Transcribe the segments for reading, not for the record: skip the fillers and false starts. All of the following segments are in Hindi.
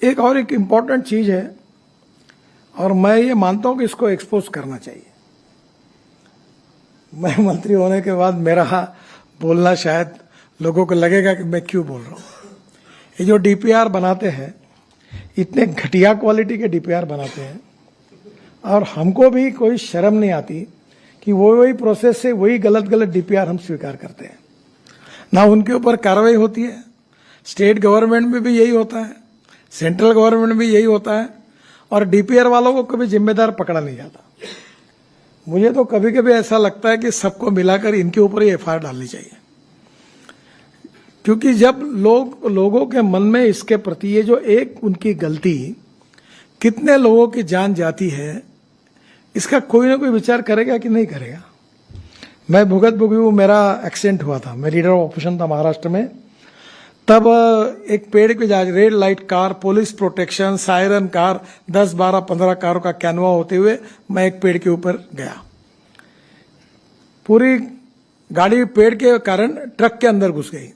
एक इम्पॉर्टेंट चीज है और मैं ये मानता हूं कि इसको एक्सपोज करना चाहिए। मैं मंत्री होने के बाद मेरा बोलना शायद लोगों को लगेगा कि मैं क्यों बोल रहा हूं। ये जो डीपीआर बनाते हैं, इतने घटिया क्वालिटी के डीपीआर बनाते हैं और हमको भी कोई शर्म नहीं आती कि वही प्रोसेस से वही गलत डीपीआर हम स्वीकार करते हैं, ना उनके ऊपर कार्रवाई होती है। स्टेट गवर्नमेंट में भी यही होता है, सेंट्रल गवर्नमेंट में भी यही होता है और डीपीआर वालों को कभी जिम्मेदार पकड़ा नहीं जाता। मुझे तो कभी कभी ऐसा लगता है कि सबको मिलाकर इनके ऊपर ही एफआईआर डालनी चाहिए, क्योंकि जब लोगों के मन में इसके प्रति ये जो एक उनकी गलती कितने लोगों की जान जाती है, इसका कोई ना कोई विचार करेगा कि नहीं करेगा। मैं भुगत भुगी मेरा एक्सीडेंट हुआ था, मैं लीडर ऑफ ऑपरेशन था महाराष्ट्र में। तब एक पेड़ पे जा red light car, police protection, siren car, 10, 12, 15 कारों का कैनवा होते हुए मैं एक पेड़ के ऊपर गया। पूरी गाड़ी पेड़ के कारण ट्रक के अंदर घुस गई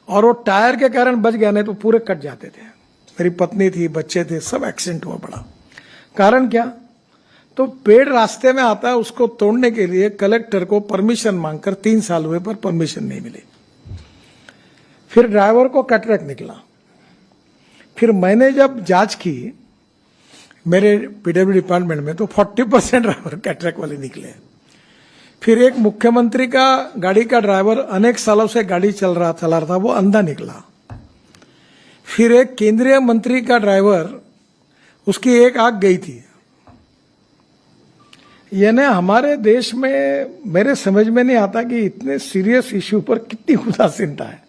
और वो टायर के कारण बच गया, नहीं तो पूरे कट जाते थे। मेरी पत्नी थी, बच्चे थे, सब एक्सीडेंट हुआ पड़ा। कारण क्या? तो पेड़ रास्ते में आता है, उसको तोड़ने के लिए कलेक्टर को परमिशन मांगकर 3 साल हुए पर परमिशन नहीं मिली। फिर ड्राइवर को कैटरेक्ट निकला। फिर मैंने जब जांच की मेरे पीडब्ल्यू डिपार्टमेंट में, तो 40% ड्राइवर कैटरेक्ट वाले निकले। फिर एक मुख्यमंत्री का गाड़ी का ड्राइवर अनेक सालों से गाड़ी चला रहा था, वो अंधा निकला। फिर एक केंद्रीय मंत्री का ड्राइवर, उसकी एक आंख गई थी। यानी हमारे देश में मेरे समझ में नहीं आता कि इतने सीरियस इश्यू पर कितनी उदासीनता है,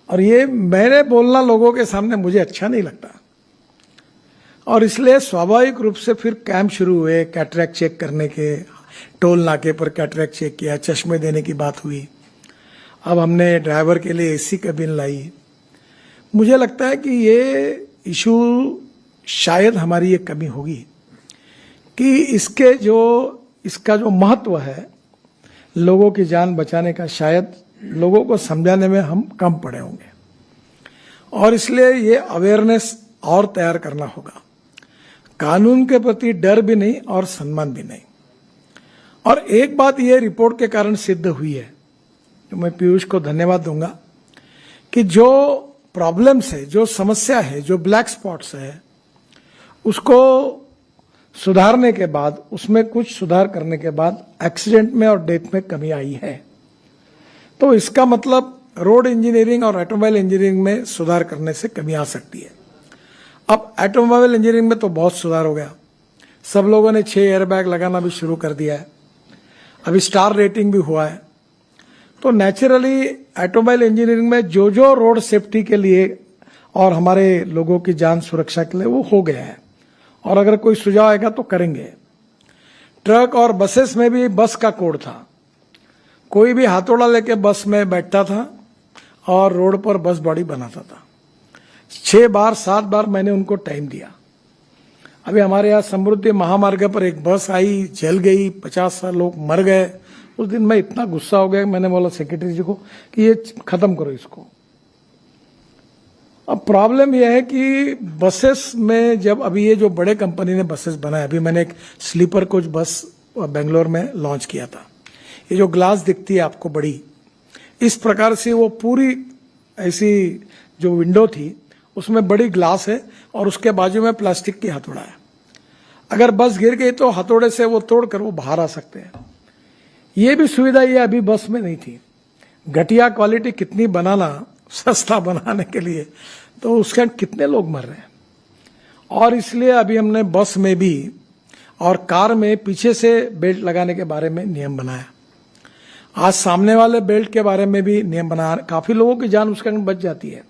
और ये मैंने बोलना लोगों के सामने मुझे अच्छा नहीं लगता। और इसलिए स्वाभाविक रूप से फिर कैंप शुरू हुए कैटरेक्ट चेक करने के। टोल नाके पर कैटरेक्ट चेक किया, चश्मे देने की बात हुई। अब हमने ड्राइवर के लिए एसी कैबिन लाई। मुझे लगता है कि ये इशू शायद हमारी ये कमी होगी कि इसका जो महत्व है लोगों की जान बचाने का, शायद लोगों को समझाने में हम कम पड़े होंगे। और इसलिए ये अवेयरनेस और तैयार करना होगा। कानून के प्रति डर भी नहीं और सम्मान भी नहीं। और एक बात ये रिपोर्ट के कारण सिद्ध हुई है, तो मैं पीयूष को धन्यवाद दूंगा, कि जो प्रॉब्लम्स है, जो समस्या है, जो ब्लैक स्पॉट्स है, उसको सुधारने के बाद, उसमें कुछ सुधार करने के बाद एक्सीडेंट में और डेथ में कमी आई है। तो इसका मतलब रोड इंजीनियरिंग और ऑटोमोबाइल इंजीनियरिंग में सुधार करने से कमी आ सकती है। अब ऑटोमोबाइल इंजीनियरिंग में तो बहुत सुधार हो गया। सब लोगों ने 6 एयरबैग लगाना भी शुरू कर दिया है। अभी स्टार रेटिंग भी हुआ है। तो नेचुरली ऑटोमोबाइल इंजीनियरिंग में जो रोड सेफ्टी के लिए और हमारे लोगों की जान सुरक्षा के लिए वो हो गया है, और अगर कोई सुझाव आएगा तो करेंगे। ट्रक और बसेस में भी बस का कोड था। कोई भी हाथोड़ा लेके बस में बैठता था और रोड पर बस बॉडी बनाता था। 6 बार 7 बार मैंने उनको टाइम दिया। अभी हमारे यहाँ समृद्धि महामार्ग पर एक बस आई, जल गई, 50 लोग मर गए। उस दिन मैं इतना गुस्सा हो गया, मैंने बोला सेक्रेटरी जी को कि ये खत्म करो इसको। अब प्रॉब्लम यह है कि बसेस में जब अभी ये जो बड़े कंपनी ने बसेस बनाए, अभी मैंने एक स्लीपर कोच बस बेंगलोर में लॉन्च किया था। ये जो ग्लास दिखती है आपको बड़ी, इस प्रकार से वो पूरी ऐसी जो विंडो थी उसमें बड़ी ग्लास है और उसके बाजू में प्लास्टिक की हथौड़ा है। अगर बस गिर गई तो हथौड़े से वो तोड़कर वो बाहर आ सकते हैं। ये भी सुविधा ये अभी बस में नहीं थी। घटिया क्वालिटी कितनी बनाना सस्ता बनाने के लिए, तो उसके कितने लोग मर रहे हैं। और इसलिए अभी हमने बस में भी और कार में पीछे से बेल्ट लगाने के बारे में नियम बनाया। आज सामने वाले बेल्ट के बारे में भी नियम बनाया। काफी लोगों की जान उसके अंदर बच जाती है।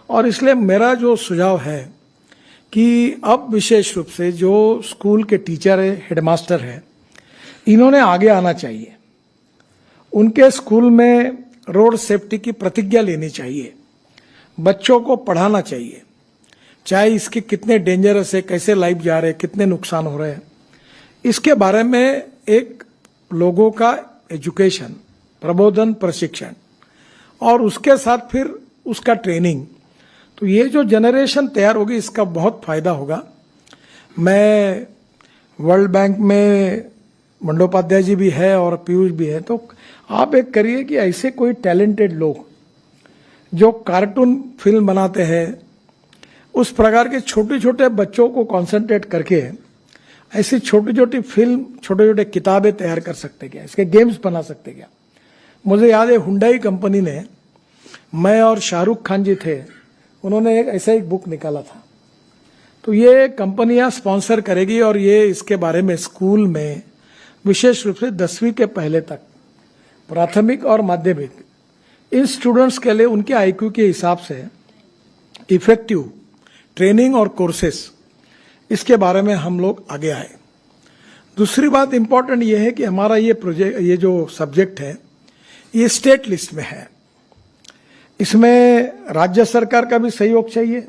और इसलिए मेरा जो सुझाव है कि अब विशेष रूप से जो स्कूल के टीचर है, हेडमास्टर है, इन्होंने आगे आना चाहिए। उनके स्कूल में रोड सेफ्टी की प्रतिज्ञा लेनी चाहिए। बच्चों को पढ़ाना चाहिए, चाहे इसके कितने डेंजरस है, कैसे लाइफ जा रहे हैं, कितने नुकसान हो रहे हैं, इसके बारे में एक लोगों का एजुकेशन, प्रबोधन, प्रशिक्षण और उसके साथ फिर उसका ट्रेनिंग। तो तो ये जो जनरेशन तैयार होगी इसका बहुत फायदा होगा। मैं वर्ल्ड बैंक में बंडोपाध्याय जी भी है और पीयूष भी है, तो आप एक करिए कि ऐसे कोई टैलेंटेड लोग जो कार्टून फिल्म बनाते हैं, उस प्रकार के छोटे छोटे बच्चों को कंसंट्रेट करके ऐसी छोटी छोटी फिल्म, छोटे छोटे किताबें तैयार कर सकते क्या, इसके गेम्स बना सकते क्या। मुझे याद है हुंडई कंपनी ने, मैं और शाहरुख खान जी थे, उन्होंने ऐसा एक बुक निकाला था। तो ये कंपनियां स्पॉन्सर करेगी और ये इसके बारे में स्कूल में विशेष रूप से 10वीं के पहले तक, प्राथमिक और माध्यमिक, इन स्टूडेंट्स के लिए उनके आईक्यू के हिसाब से इफेक्टिव ट्रेनिंग और कोर्सेस, इसके बारे में हम लोग आगे आए। दूसरी बात इंपॉर्टेंट ये है कि हमारा ये प्रोजेक्ट, ये जो सब्जेक्ट है, ये स्टेट लिस्ट में है। इसमें राज्य सरकार का भी सहयोग चाहिए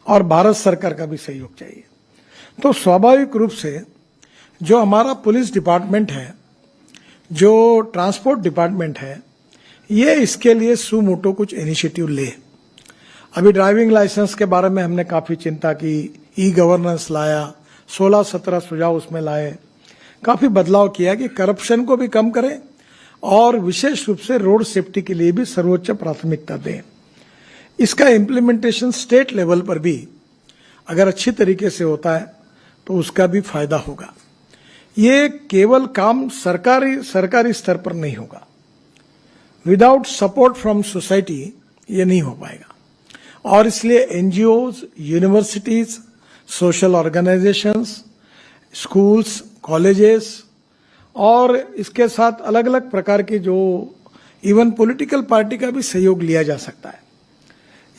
और भारत सरकार का भी सहयोग चाहिए। तो स्वाभाविक रूप से जो हमारा पुलिस डिपार्टमेंट है, जो ट्रांसपोर्ट डिपार्टमेंट है, ये इसके लिए सुमोटो कुछ इनिशिएटिव ले। अभी ड्राइविंग लाइसेंस के बारे में हमने काफी चिंता की, ई गवर्नेंस लाया, 16-17 सुझाव उसमें लाए, काफी बदलाव किया कि करप्शन को भी कम करें और विशेष रूप से रोड सेफ्टी के लिए भी सर्वोच्च प्राथमिकता दें। इसका इम्प्लीमेंटेशन स्टेट लेवल पर भी अगर अच्छी तरीके से होता है तो उसका भी फायदा होगा। ये केवल काम सरकारी स्तर पर नहीं होगा, विदाउट सपोर्ट फ्रॉम सोसाइटी ये नहीं हो पाएगा। और इसलिए NGOs, universities, social organisations, schools, colleges और इसके साथ अलग अलग प्रकार के जो इवन पॉलिटिकल पार्टी का भी सहयोग लिया जा सकता है।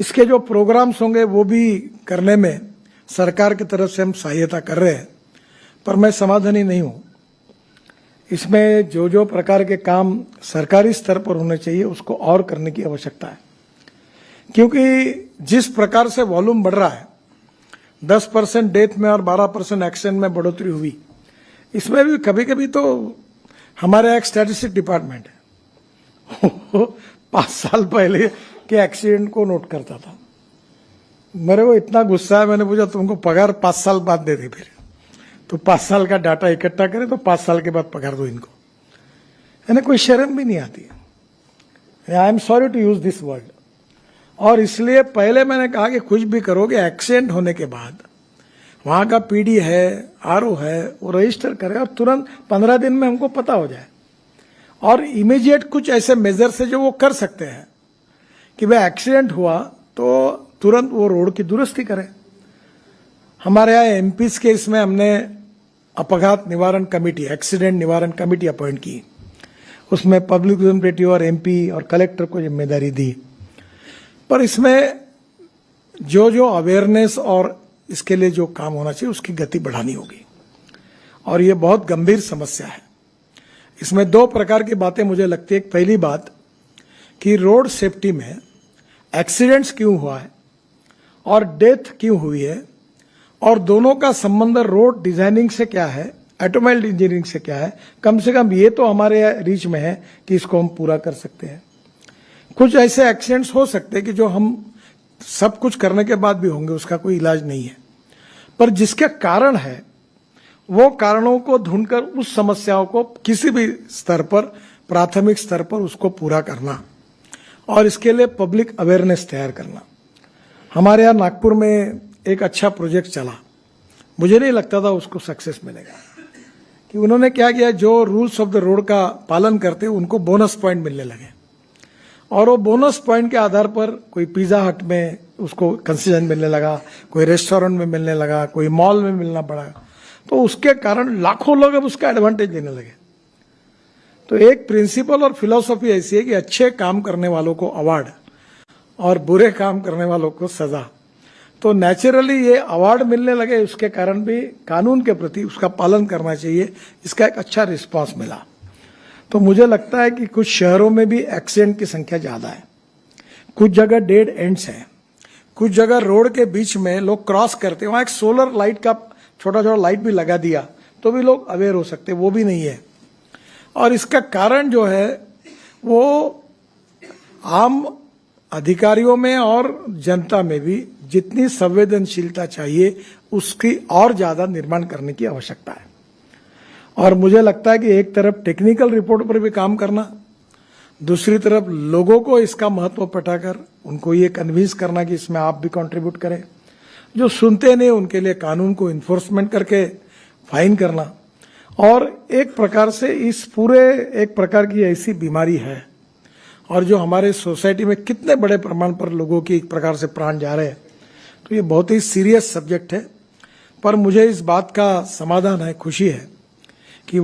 इसके जो प्रोग्राम्स होंगे वो भी करने में सरकार की तरफ से हम सहायता कर रहे हैं, पर मैं समाधानी नहीं हूं। इसमें जो जो प्रकार के काम सरकारी स्तर पर होने चाहिए उसको और करने की आवश्यकता है, क्योंकि जिस प्रकार से वॉल्यूम बढ़ रहा है, 10% डेथ में और 12% एक्सीडेंट में बढ़ोतरी हुई, इसमें भी कभी कभी तो हमारे एक स्टैटिस्टिक डिपार्टमेंट है 5 साल पहले के एक्सीडेंट को नोट करता था। मेरे को इतना गुस्सा है, मैंने पूछा तुमको पगार 5 साल बाद दे दे, फिर तो 5 साल का डाटा इकट्ठा करे तो 5 साल के बाद पगार दो इनको। यानी कोई शर्म भी नहीं आती है। I am sorry to use this word. और इसलिए पहले मैंने कहा कि कुछ भी करोगे, एक्सीडेंट होने के बाद वहां का पीडी है, आरओ है, वो रजिस्टर करे और तुरंत 15 दिन में हमको पता हो जाए, और इमीडिएट कुछ ऐसे मेजर्स है जो वो कर सकते हैं कि भाई एक्सीडेंट हुआ तो तुरंत वो रोड की दुरुस्ती करें। हमारे यहाँ एमपीज के इसमें हमने अपघात निवारण कमेटी, एक्सीडेंट निवारण कमेटी अपॉइंट की, उसमें पब्लिक रिप्रेजेंटेटिव और एमपी और कलेक्टर को जिम्मेदारी दी। पर इसमें जो जो अवेयरनेस और इसके लिए जो काम होना चाहिए उसकी गति बढ़ानी होगी, और ये बहुत गंभीर समस्या है। इसमें 2 प्रकार की बातें मुझे लगती है। पहली बात कि रोड सेफ्टी में एक्सीडेंट्स क्यों हुआ है और डेथ क्यों हुई है, और दोनों का संबंध रोड डिजाइनिंग से क्या है, ऑटोमोबाइल इंजीनियरिंग से क्या है। कम से कम ये तो हमारे रीच में है कि इसको हम पूरा कर सकते हैं। कुछ ऐसे एक्सीडेंट्स हो सकते हैं कि जो हम सब कुछ करने के बाद भी होंगे, उसका कोई इलाज नहीं है, पर जिसके कारण है वो कारणों को ढूंढकर उस समस्याओं को किसी भी स्तर पर, प्राथमिक स्तर पर उसको पूरा करना, और इसके लिए पब्लिक अवेयरनेस तैयार करना। हमारे यहाँ नागपुर में एक अच्छा प्रोजेक्ट चला, मुझे नहीं लगता था उसको सक्सेस मिलेगा, कि उन्होंने क्या किया, जो रूल्स ऑफ द रोड का पालन करते उनको बोनस पॉइंट मिलने लगे, और वो बोनस पॉइंट के आधार पर कोई पिज्जा हट में उसको कंसेशन मिलने लगा, कोई रेस्टोरेंट में मिलने लगा, कोई मॉल में मिलना पड़ा। तो उसके कारण लाखों लोग अब उसका एडवांटेज लेने लगे। तो एक प्रिंसिपल और फिलॉसफी ऐसी है कि अच्छे काम करने वालों को अवार्ड और बुरे काम करने वालों को सजा। तो नेचुरली ये अवार्ड मिलने लगे, उसके कारण भी कानून के प्रति उसका पालन करना चाहिए, इसका एक अच्छा रिस्पांस मिला। तो मुझे लगता है कि कुछ शहरों में भी एक्सीडेंट की संख्या ज्यादा है, कुछ जगह डेड एंड्स हैं, कुछ जगह रोड के बीच में लोग क्रॉस करते हैं, वहां एक सोलर लाइट का छोटा छोटा लाइट भी लगा दिया तो भी लोग अवेयर हो सकते, वो भी नहीं है। और इसका कारण जो है वो आम अधिकारियों में और जनता में भी जितनी संवेदनशीलता चाहिए उसकी और ज्यादा निर्माण करने की आवश्यकता है। और मुझे लगता है कि एक तरफ टेक्निकल रिपोर्ट पर भी काम करना, दूसरी तरफ लोगों को इसका महत्व पटाकर उनको ये कन्विंस करना कि इसमें आप भी कंट्रीब्यूट करें। जो सुनते नहीं उनके लिए कानून को इन्फोर्समेंट करके फाइन करना। और एक प्रकार से इस पूरे एक प्रकार की ऐसी बीमारी है और जो हमारे सोसाइटी में कितने बड़े प्रमाण पर लोगों की एक प्रकार से प्राण जा रहे हैं, तो ये बहुत ही सीरियस सब्जेक्ट है। पर मुझे इस बात का समाधान है, खुशी है कि